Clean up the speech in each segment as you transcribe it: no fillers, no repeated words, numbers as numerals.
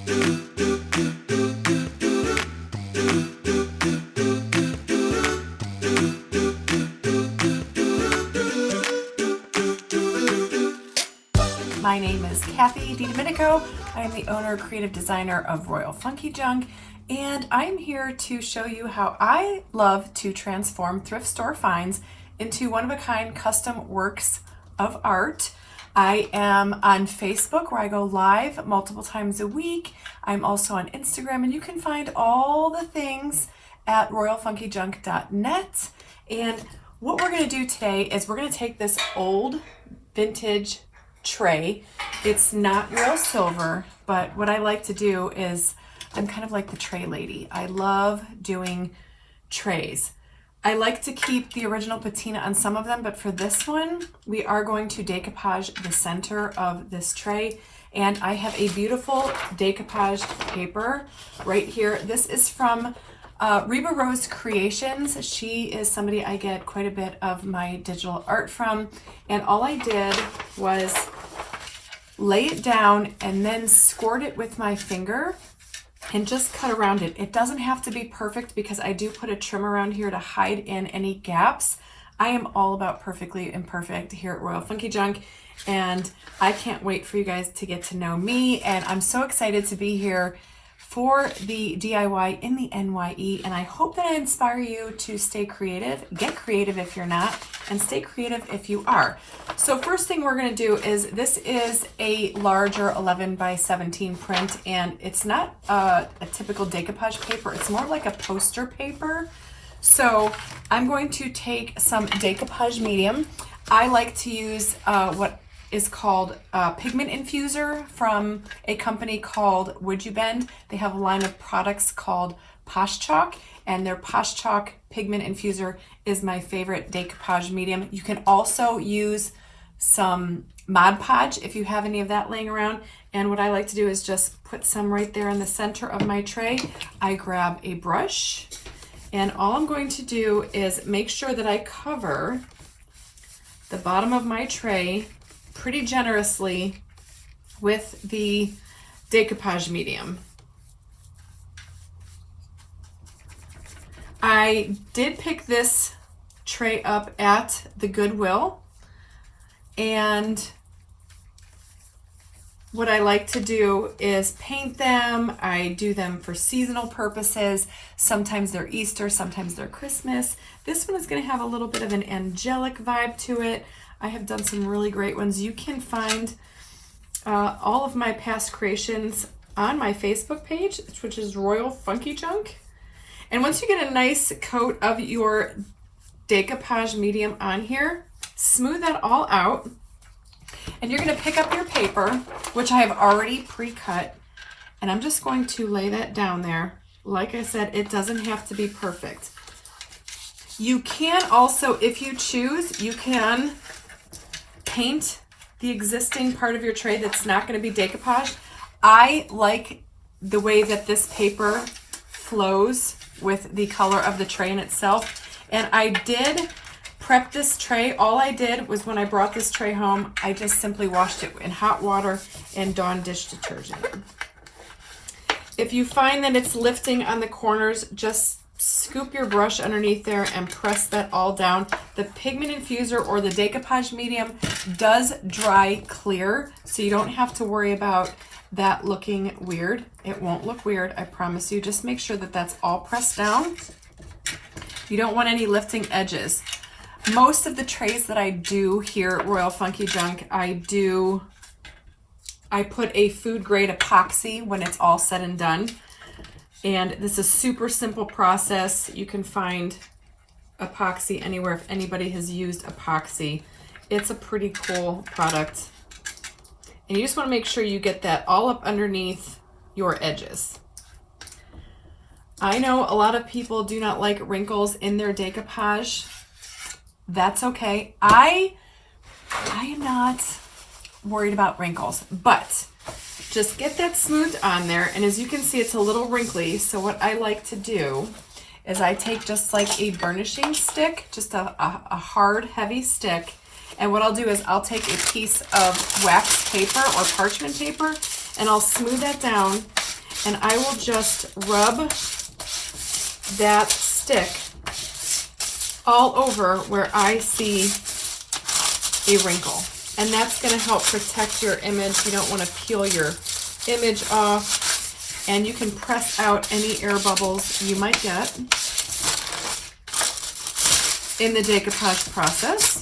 My name is Kathy DiDomenico. I am the owner, creative designer of Royal Funky Junk, and I'm here to show you how I love to transform thrift store finds into one-of-a-kind custom works of art. I am on Facebook where I go live multiple times a week. I'm also on Instagram, and you can find all the things at royalfunkyjunk.net. And what we're going to do today is we're going to take this old vintage tray. It's not real silver, but what I like to do is I'm kind of like the tray lady. I love doing trays. I like to keep the original patina on some of them, but for this one, we are going to decoupage the center of this tray. And I have a beautiful decoupage paper right here. This is from Reba Rose Creations. She is somebody I get quite a bit of my digital art from. And all I did was lay it down and then squirt it with my finger and just cut around it. It doesn't have to be perfect because I do put a trim around here to hide in any gaps. I am all about perfectly imperfect here at Royal Funky Junk, and I can't wait for you guys to get to know me. And I'm so excited to be here for the DIY in the NYE, and I hope that I inspire you to stay creative, get creative if you're not, and stay creative if you are. So first thing we're gonna do is, this is a larger 11 by 17 print, and it's not a typical decoupage paper, it's more like a poster paper. So I'm going to take some decoupage medium. I like to use what is called pigment infuser from a company called Would You Bend. They have a line of products called Posh Chalk, and their Posh Chalk pigment infuser is my favorite decoupage medium. You can also use some Mod Podge if you have any of that laying around. And what I like to do is just put some right there in the center of my tray. I grab a brush, and all I'm going to do is make sure that I cover the bottom of my tray pretty generously with the decoupage medium. I did pick this tray up at the Goodwill, and what I like to do is paint them. I do them for seasonal purposes. Sometimes they're Easter, sometimes they're Christmas. This one is going to have a little bit of an angelic vibe to it. I have done some really great ones. You can find all of my past creations on my Facebook page, which is Royal Funky Junk. And once you get a nice coat of your decoupage medium on here, smooth that all out. And you're gonna pick up your paper, which I have already pre-cut, and I'm just going to lay that down there. Like I said, it doesn't have to be perfect. You can also, if you choose, you can paint the existing part of your tray that's not going to be decoupaged. I like the way that this paper flows with the color of the tray in itself. And I did prep this tray. All I did was, when I brought this tray home, I just simply washed it in hot water and Dawn dish detergent. If you find that it's lifting on the corners, just scoop your brush underneath there and press that all down. The pigment infuser or the decoupage medium does dry clear, so you don't have to worry about that looking weird. It won't look weird, I promise you. Just make sure that that's all pressed down. You don't want any lifting edges. Most of the trays that I do here at Royal Funky Junk, I put a food grade epoxy when it's all said and done. And this is a super simple process. You can find epoxy anywhere if anybody has used epoxy. It's a pretty cool product. And you just want to make sure you get that all up underneath your edges. I know a lot of people do not like wrinkles in their decoupage. That's okay. I am not worried about wrinkles, but just get that smoothed on there. And as you can see, it's a little wrinkly. So what I like to do is I take just like a burnishing stick, just a hard, heavy stick. And what I'll do is I'll take a piece of wax paper or parchment paper, and I'll smooth that down and I will just rub that stick all over where I see a wrinkle. And that's going to help protect your image. You don't want to peel your image off. And you can press out any air bubbles you might get in the decoupage process.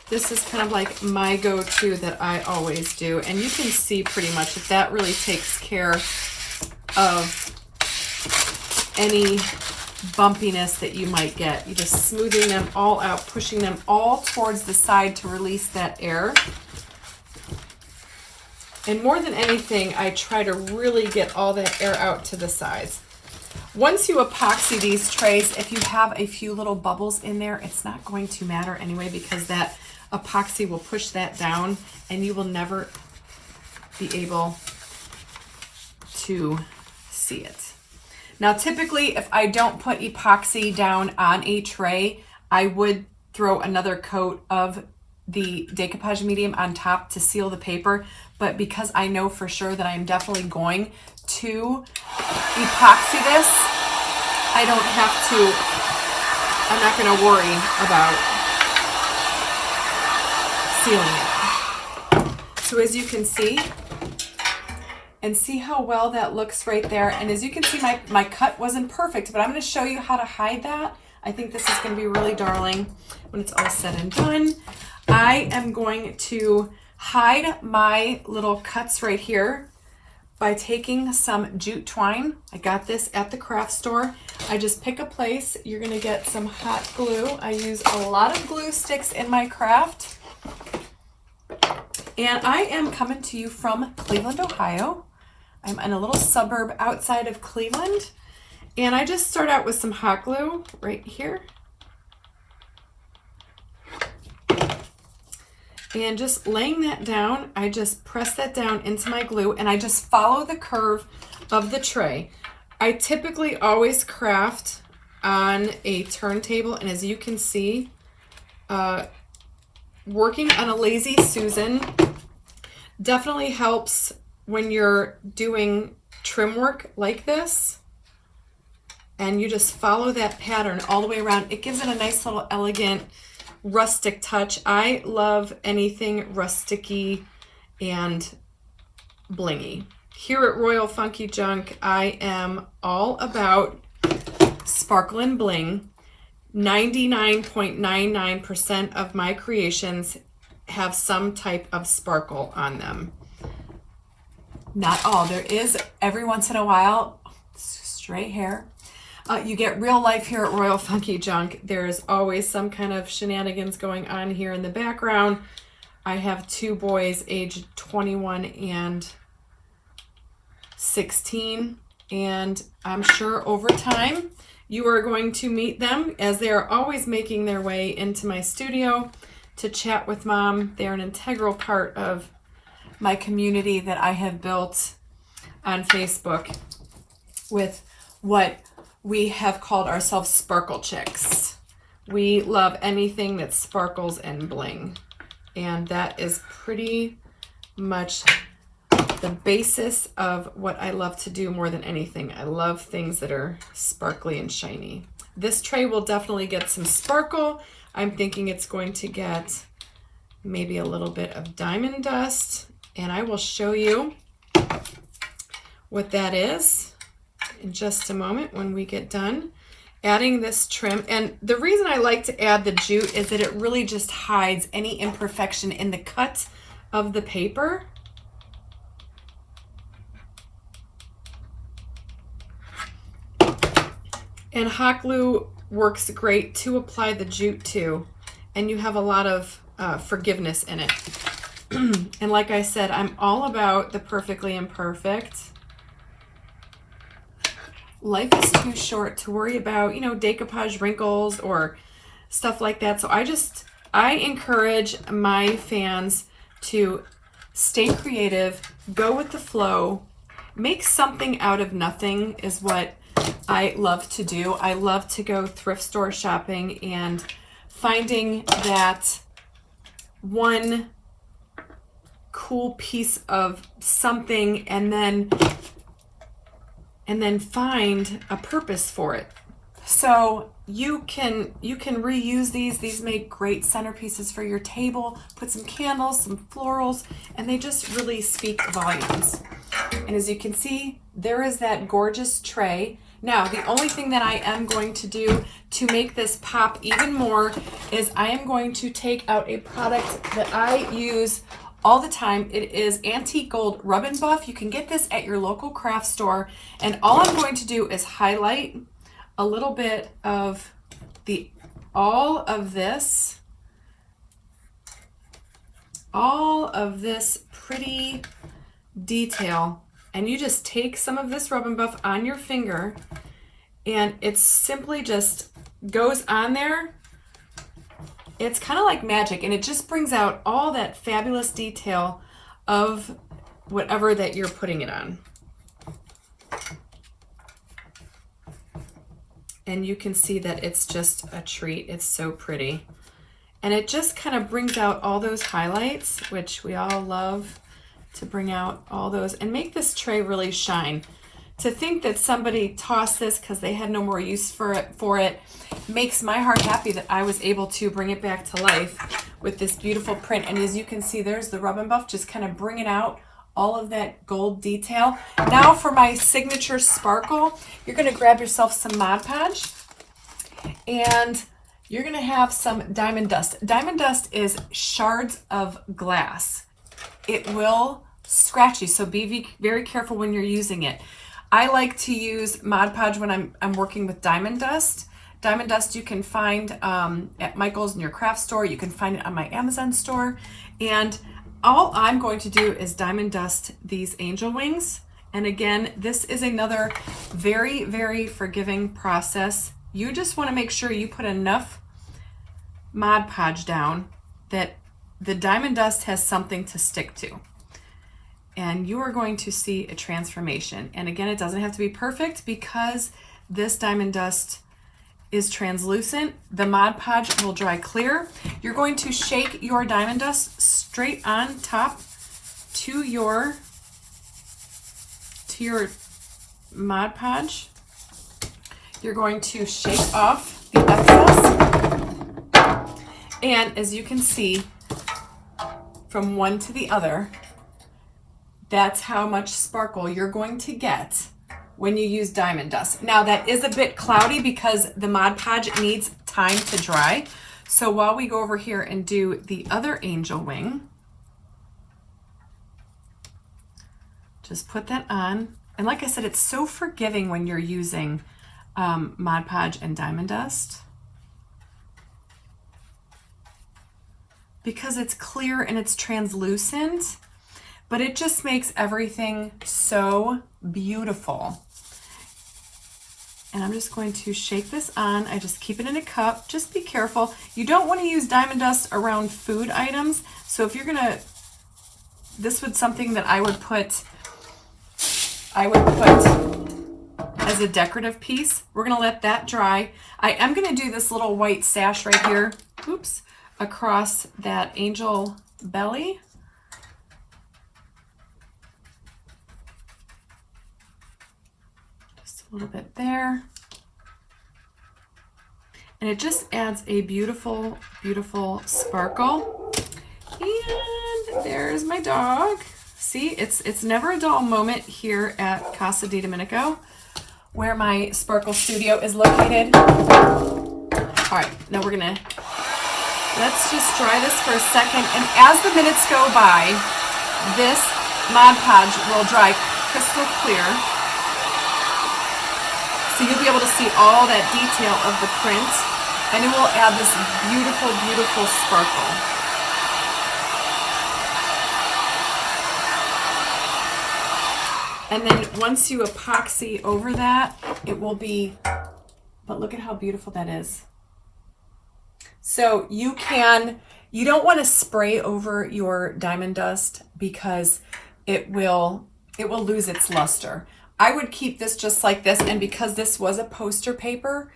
This is kind of like my go-to that I always do. And you can see pretty much that that really takes care of any bumpiness that you might get. You're just smoothing them all out, pushing them all towards the side to release that air. And more than anything, I try to really get all that air out to the sides. Once you epoxy these trays, if you have a few little bubbles in there, it's not going to matter anyway, because that epoxy will push that down and you will never be able to see it. Now, typically, if I don't put epoxy down on a tray, I would throw another coat of the decoupage medium on top to seal the paper. But because I know for sure that I'm definitely going to epoxy this, I don't have to, I'm not going to worry about sealing it. So as you can see, and see how well that looks right there. And as you can see, my cut wasn't perfect, but I'm going to show you how to hide that. I think this is going to be really darling when it's all said and done. I am going to hide my little cuts right here by taking some jute twine. I got this at the craft store. I just pick a place. You're going to get some hot glue. I use a lot of glue sticks in my craft. And I am coming to you from Cleveland, Ohio. I'm in a little suburb outside of Cleveland, and I just start out with some hot glue right here. And just laying that down, I just press that down into my glue, and I just follow the curve of the tray. I typically always craft on a turntable, and as you can see, working on a Lazy Susan definitely helps when you're doing trim work like this, and you just follow that pattern all the way around. It gives it a nice little elegant rustic touch. I love anything rusticy and blingy. Here at Royal Funky Junk, I am all about sparkle and bling. 99.99% of my creations have some type of sparkle on them. Not all. There is every once in a while straight hair. You get real life here at Royal Funky Junk. There's always some kind of shenanigans going on here in the background. I have two boys aged 21 and 16, and I'm sure over time you are going to meet them, as they are always making their way into my studio to chat with Mom. They're an integral part of my community that I have built on Facebook with what we have called ourselves Sparkle Chicks. We love anything that sparkles and bling. And that is pretty much the basis of what I love to do more than anything. I love things that are sparkly and shiny. This tray will definitely get some sparkle. I'm thinking it's going to get maybe a little bit of diamond dust, and I will show you what that is in just a moment when we get done adding this trim. And the reason I like to add the jute is that it really just hides any imperfection in the cut of the paper. And hot glue works great to apply the jute to, and you have a lot of forgiveness in it. And like I said, I'm all about the perfectly imperfect. Life is too short to worry about, decoupage wrinkles or stuff like that. So I encourage my fans to stay creative, go with the flow, make something out of nothing is what I love to do. I love to go thrift store shopping and finding that one cool piece of something and then find a purpose for it. So you can reuse these. These make great centerpieces for your table. Put some candles, some florals, and they just really speak volumes. And as you can see, there is that gorgeous tray. Now, the only thing that I am going to do to make this pop even more is I am going to take out a product that I use all the time. It is Antique Gold Rub and Buff. You can get this at your local craft store. And all I'm going to do is highlight a little bit of all of this pretty detail, and you just take some of this Rub and Buff on your finger, and it simply just goes on there. It's kind of like magic, and it just brings out all that fabulous detail of whatever that you're putting it on. And you can see that it's just a treat. It's so pretty. And it just kind of brings out all those highlights, which we all love to bring out all those and make this tray really shine. To think that somebody tossed this because they had no more use for it makes my heart happy that I was able to bring it back to life with this beautiful print. And as you can see, there's the Rub and Buff, just kind of bringing out all of that gold detail. Now for my signature sparkle, you're going to grab yourself some Mod Podge, and you're going to have some Diamond Dust. Diamond Dust is shards of glass. It will scratch you, so be very careful when you're using it. I like to use Mod Podge when I'm working with Diamond Dust. Diamond Dust you can find at Michael's in your craft store. You can find it on my Amazon store. And all I'm going to do is Diamond Dust these angel wings. And again, this is another very, very forgiving process. You just want to make sure you put enough Mod Podge down that the Diamond Dust has something to stick to. And you are going to see a transformation. And again, it doesn't have to be perfect because this Diamond Dust is translucent. The Mod Podge will dry clear. You're going to shake your Diamond Dust straight on top to your Mod Podge. You're going to shake off the excess. And as you can see, from one to the other, that's how much sparkle you're going to get when you use Diamond Dust. Now that is a bit cloudy because the Mod Podge needs time to dry. So while we go over here and do the other angel wing, just put that on. And like I said, it's so forgiving when you're using Mod Podge and Diamond Dust, because it's clear and it's translucent, but it just makes everything so beautiful. And I'm just going to shake this on. I just keep it in a cup. Just be careful. You don't want to use Diamond Dust around food items. So if you're gonna, this would something that I would put as a decorative piece. We're gonna let that dry. I am gonna do this little white sash right here, oops, across that angel belly. Just a little bit there. And it just adds a beautiful, beautiful sparkle. And there's my dog. See, it's never a dull moment here at Casa di Domenico, where my sparkle studio is located. All right, now let's just dry this for a second. And as the minutes go by, this Mod Podge will dry crystal clear. So you'll be able to see all that detail of the print, and it will add this beautiful, beautiful sparkle. And then once you epoxy over that, it will be, but look at how beautiful that is. So you don't want to spray over your Diamond Dust because it will lose its luster. I would keep this just like this, and because this was a poster paper,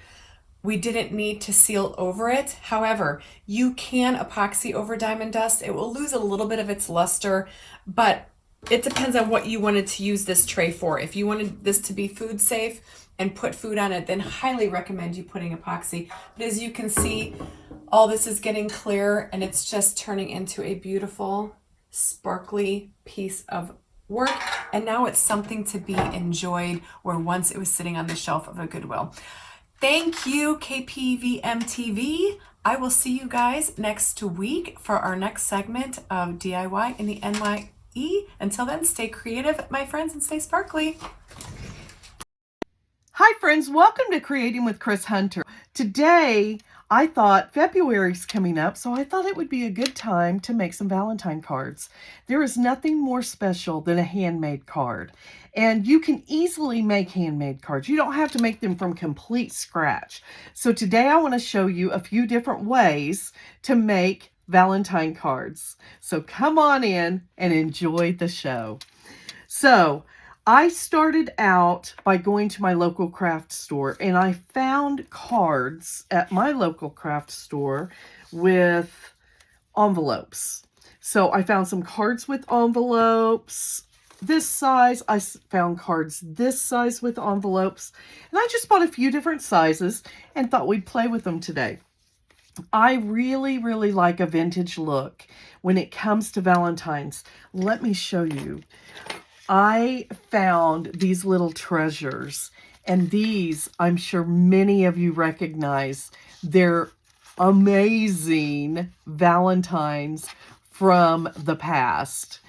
we didn't need to seal over it. However, you can epoxy over diamond dust. It will lose a little bit of its luster, but it depends on what you wanted to use this tray for. If you wanted this to be food safe and put food on it, then highly recommend you putting epoxy. But as you can see, all this is getting clear and it's just turning into a beautiful, sparkly piece of work. And now it's something to be enjoyed where once it was sitting on the shelf of a Goodwill. Thank you, KPVM TV. I will see you guys next week for our next segment of DIY in the NYE. Until then, stay creative, my friends, and stay sparkly. Hi friends, welcome to Creating with Chris Hunter. Today, I thought February's coming up, so I thought it would be a good time to make some Valentine cards. There is nothing more special than a handmade card. And you can easily make handmade cards. You don't have to make them from complete scratch. So today I want to show you a few different ways to make Valentine cards. So come on in and enjoy the show. So I started out by going to my local craft store, and I found cards at my local craft store with envelopes. So I found some cards with envelopes this size. I found cards this size with envelopes, and I just bought a few different sizes and thought we'd play with them today. I really, really like a vintage look when it comes to Valentine's. Let me show you. I found these little treasures, and these I'm sure many of you recognize. They're amazing Valentines from the past,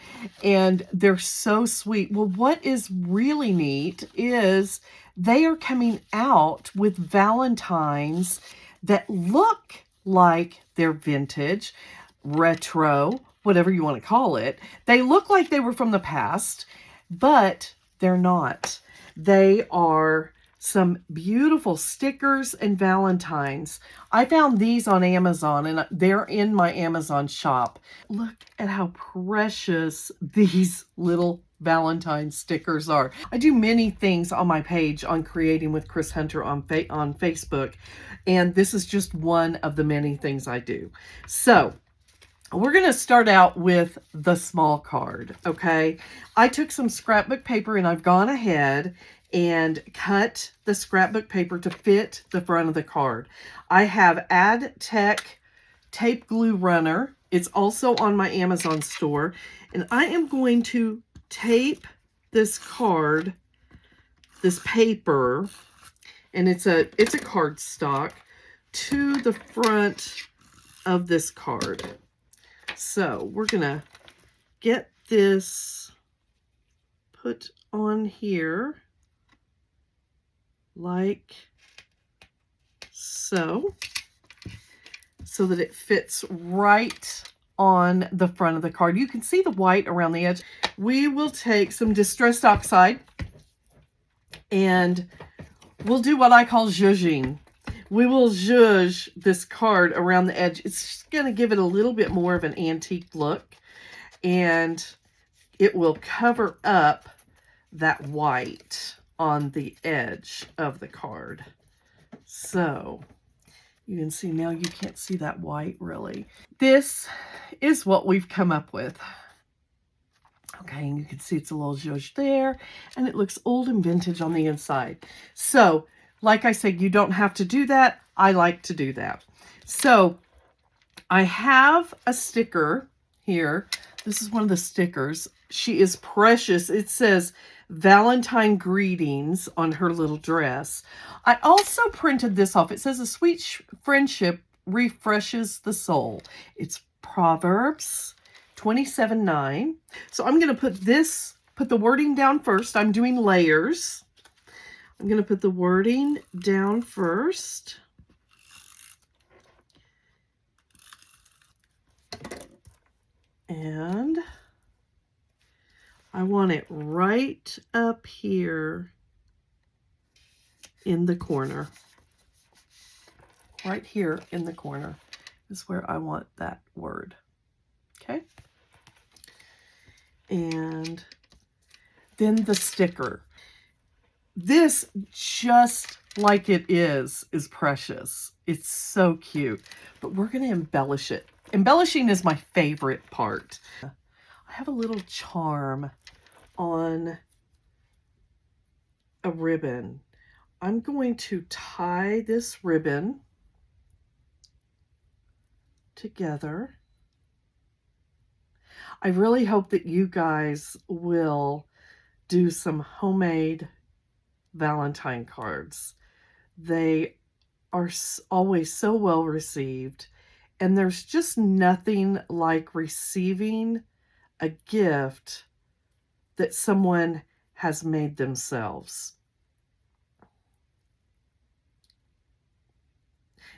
and they're so sweet. Well, what is really neat is they are coming out with Valentines that look like they're vintage, retro, whatever you want to call it. They look like they were from the past, but they're not. They are some beautiful stickers and Valentines. I found these on Amazon, and they're in my Amazon shop. Look at how precious these little Valentine stickers are. I do many things on my page on Creating with Chris Hunter on Facebook, and this is just one of the many things I do. So we're going to start out with the small card, okay? I took some scrapbook paper, and I've gone ahead and cut the scrapbook paper to fit the front of the card. I have AdTech tape glue runner. It's also on my Amazon store. And I am going to tape this card, this paper, and it's a cardstock, to the front of this card. So we're going to get this put on here like so that it fits right on the front of the card. You can see the white around the edge. We will take some Distress Oxide, and we'll do what I call zhuzhing. We will zhuzh this card around the edge. It's just going to give it a little bit more of an antique look, and it will cover up that white on the edge of the card. So you can see now, you can't see that white really. This is what we've come up with. Okay, and you can see it's a little zhuzh there, and it looks old and vintage on the inside. So like I said, you don't have to do that. I like to do that. So I have a sticker here. This is one of the stickers. She is precious. It says Valentine Greetings on her little dress. I also printed this off. It says a sweet friendship refreshes the soul. It's Proverbs 27:9. So I'm going to put the wording down first. I'm doing layers. I'm going to put the wording down first. And I want it right up here in the corner. Right here in the corner is where I want that word. Okay? And then the sticker. this, just like it is precious. It's so cute. But we're going to embellish it. Embellishing is my favorite part. I have a little charm on a ribbon. I'm going to tie this ribbon together. I really hope that you guys will do some homemade Valentine cards. They are always so well received, and there's just nothing like receiving a gift that someone has made themselves.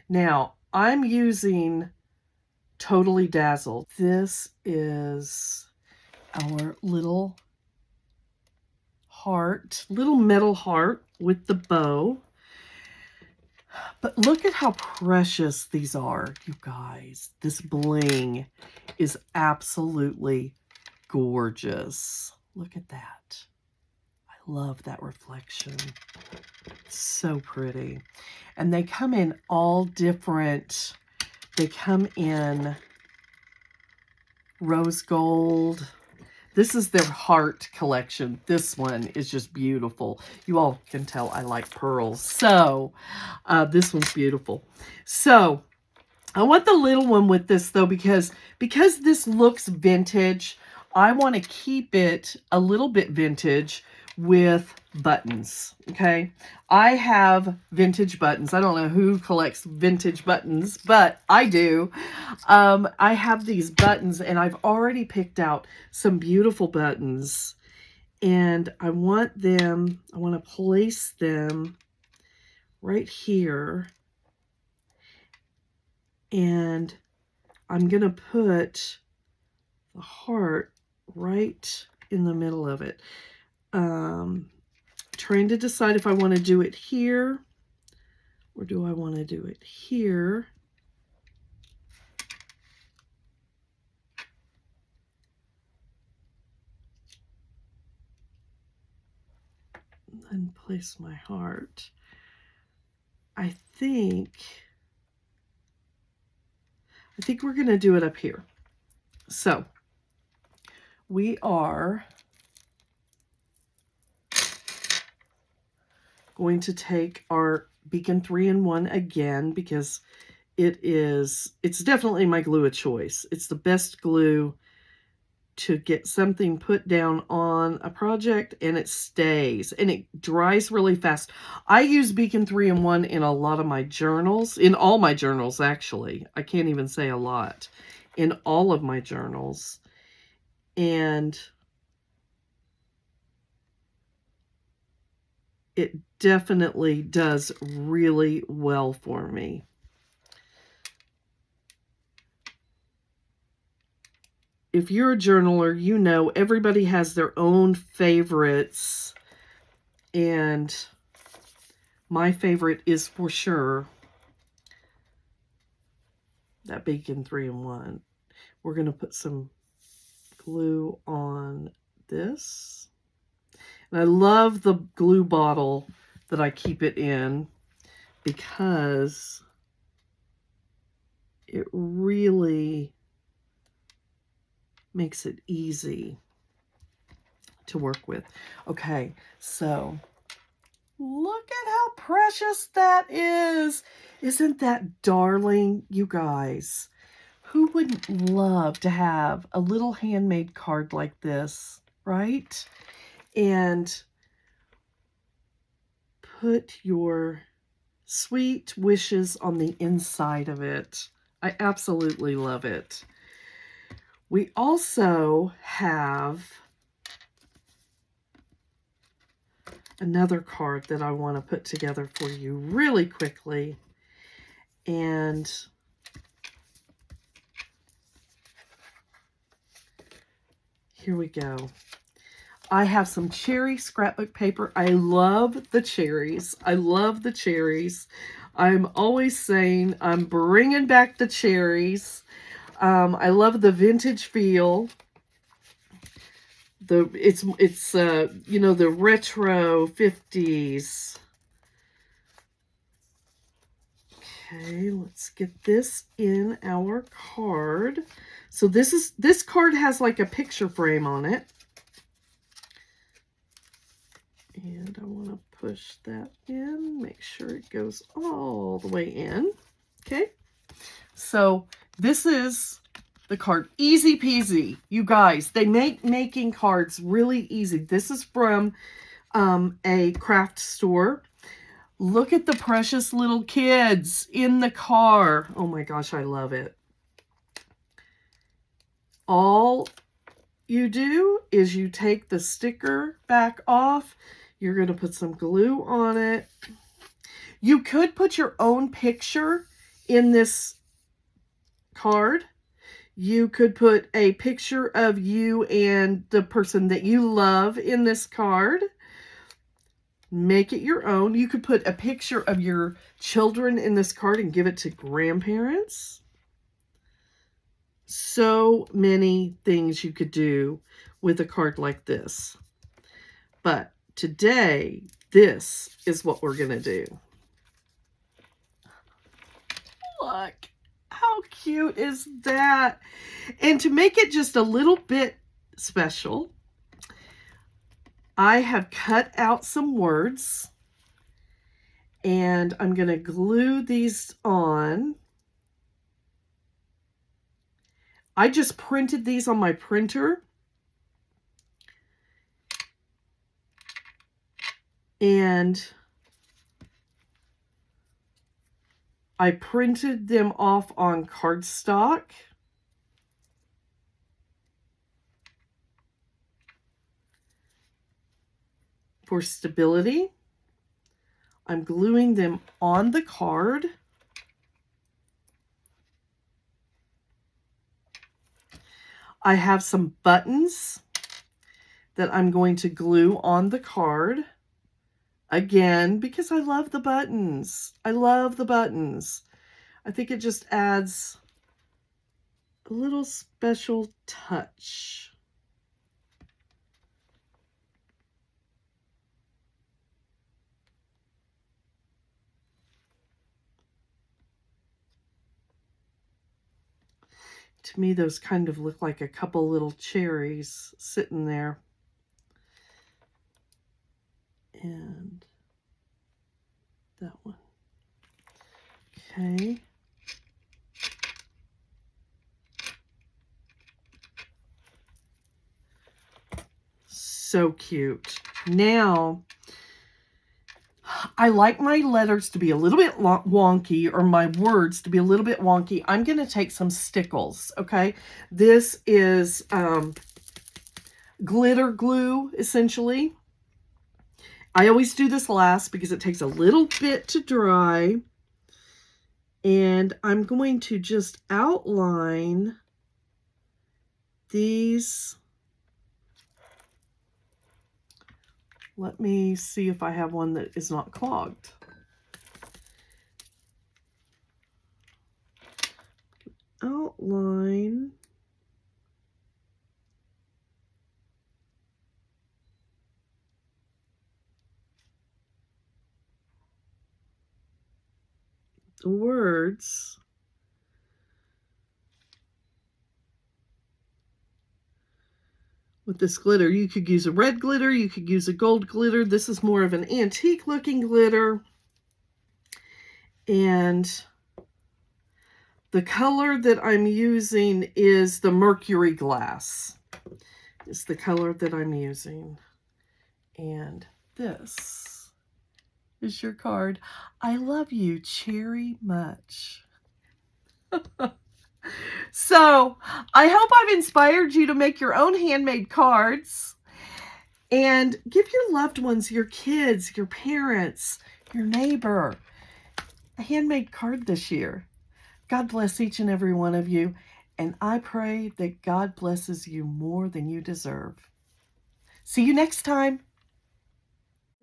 Now, I'm using Totally Dazzled. This is our little heart, little metal heart with the bow. But look at how precious these are, you guys. This bling is absolutely gorgeous. Look at that. I love that reflection. So pretty. And they come in all different, they come in rose gold. This is their heart collection. This one is just beautiful. You all can tell I like pearls. So this one's beautiful. So I want the little one with this though, because this looks vintage, I want to keep it a little bit vintage with buttons. Okay, I have vintage buttons. I don't know who collects vintage buttons, but I do. I have these buttons, and I've already picked out some beautiful buttons, and I want to place them right here, and I'm going to put the heart right in the middle of it. Trying to decide if I want to do it here or do I want to do it here. And place my heart. I think we're going to do it up here. So we are going to take our Beacon 3-in-1 again, because it's definitely my glue of choice. It's the best glue to get something put down on a project, and it stays and it dries really fast. I use Beacon 3-in-1 in a lot of my journals, in all my journals actually. I can't even say a lot. In all of my journals. And it definitely does really well for me. If you're a journaler, you know everybody has their own favorites. And my favorite is for sure that Beacon 3-in-1. We're going to put some glue on this. And I love the glue bottle that I keep it in, because it really makes it easy to work with. Okay, so look at how precious that is. Isn't that darling, you guys? Who wouldn't love to have a little handmade card like this, right? And put your sweet wishes on the inside of it. I absolutely love it. We also have another card that I want to put together for you really quickly. And here we go. I have some cherry scrapbook paper. I love the cherries. I love the cherries. I'm always saying I'm bringing back the cherries. I love the vintage feel. It's you know, the retro 50s. Okay, let's get this in our card. So this card has like a picture frame on it. And I want to push that in, make sure it goes all the way in. Okay, so this is the card. Easy peasy, you guys. They make making cards really easy. This is from a craft store. Look at the precious little kids in the car. Oh my gosh, I love it. All you do is you take the sticker back off. You're going to put some glue on it. You could put your own picture in this card. You could put a picture of you and the person that you love in this card. Make it your own. You could put a picture of your children in this card and give it to grandparents. So many things you could do with a card like this. But today, this is what we're going to do. Look, how cute is that? And to make it just a little bit special, I have cut out some words and I'm going to glue these on. I just printed these on my printer. And I printed them off on cardstock. For stability, I'm gluing them on the card. I have some buttons that I'm going to glue on the card. Again, because I love the buttons. I love the buttons. I think it just adds a little special touch. To me, those kind of look like a couple little cherries sitting there. And that one. Okay. So cute. Now, I like my letters to be a little bit wonky, or my words to be a little bit wonky. I'm going to take some stickles, okay? This is glitter glue, essentially. I always do this last because it takes a little bit to dry. And I'm going to just outline these. Let me see if I have one that is not clogged. Outline. The words. With this glitter, you could use a red glitter, you could use a gold glitter. This is more of an antique looking glitter. And the color that I'm using is the mercury glass. It's the color that I'm using. And this is your card. I love you, Cherry Much. So, I hope I've inspired you to make your own handmade cards and give your loved ones, your kids, your parents, your neighbor, a handmade card this year. God bless each and every one of you, and I pray that God blesses you more than you deserve. See you next time.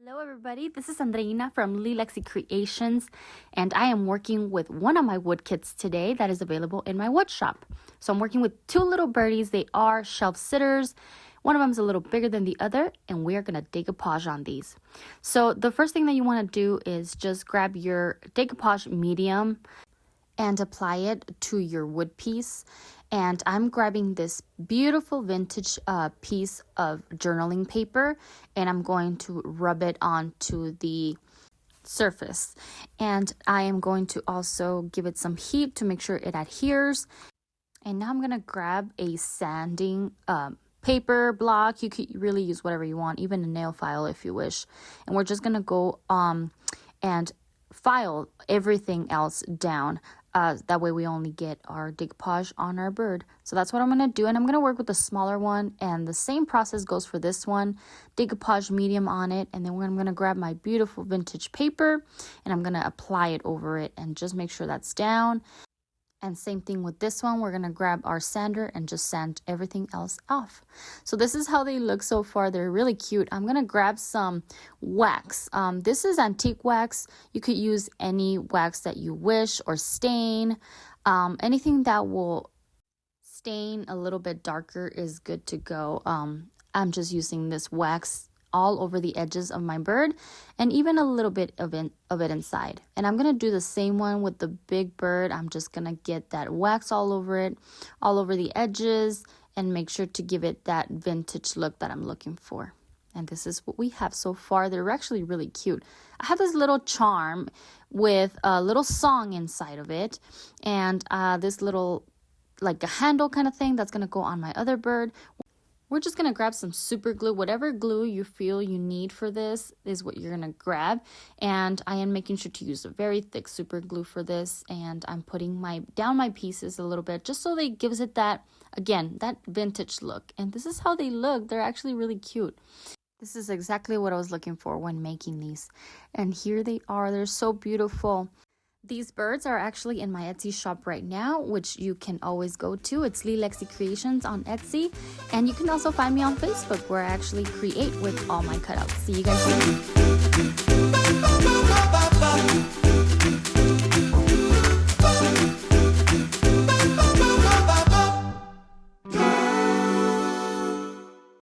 Hello everybody, this is Andreina from Lexi Creations, and I am working with one of my wood kits today that is available in my wood shop. So I'm working with two little birdies. They are shelf sitters. One of them is a little bigger than the other, and we're going to decoupage on these. So the first thing that you want to do is just grab your decoupage medium and apply it to your wood piece. And I'm grabbing this beautiful vintage piece of journaling paper, and I'm going to rub it onto the surface. And I am going to also give it some heat to make sure it adheres. And now I'm going to grab a sanding paper block. You could really use whatever you want, even a nail file if you wish. And we're just going to go and file everything else down. That way we only get our decoupage on our bird. So that's what I'm going to do. And I'm going to work with the smaller one. And the same process goes for this one. Decoupage medium on it. And then I'm going to grab my beautiful vintage paper. And I'm going to apply it over it. And just make sure that's down. And same thing with this one. We're going to grab our sander and just sand everything else off. So this is how they look so far. They're really cute. I'm going to grab some wax. This is antique wax. You could use any wax that you wish, or stain. Anything that will stain a little bit darker is good to go. I'm just using this wax all over the edges of my bird, and even a little bit of it inside. And I'm going to do the same one with the big bird. I'm just going to get that wax all over it, all over the edges, and make sure to give it that vintage look that I'm looking for. And this is what we have so far. They're actually really cute. I have this little charm with a little song inside of it, and this little, like a handle kind of thing that's going to go on my other bird. We're just going to grab some super glue. Whatever glue you feel you need for this is what you're going to grab. And I am making sure to use a very thick super glue for this. And I'm putting down my pieces a little bit just so they gives it that, again, that vintage look. And this is how they look. They're actually really cute. This is exactly what I was looking for when making these. And here they are. They're so beautiful. These birds are actually in my Etsy shop right now, which you can always go to. It's Lexi Creations on Etsy. And you can also find me on Facebook, where I actually create with all my cutouts. See you guys soon.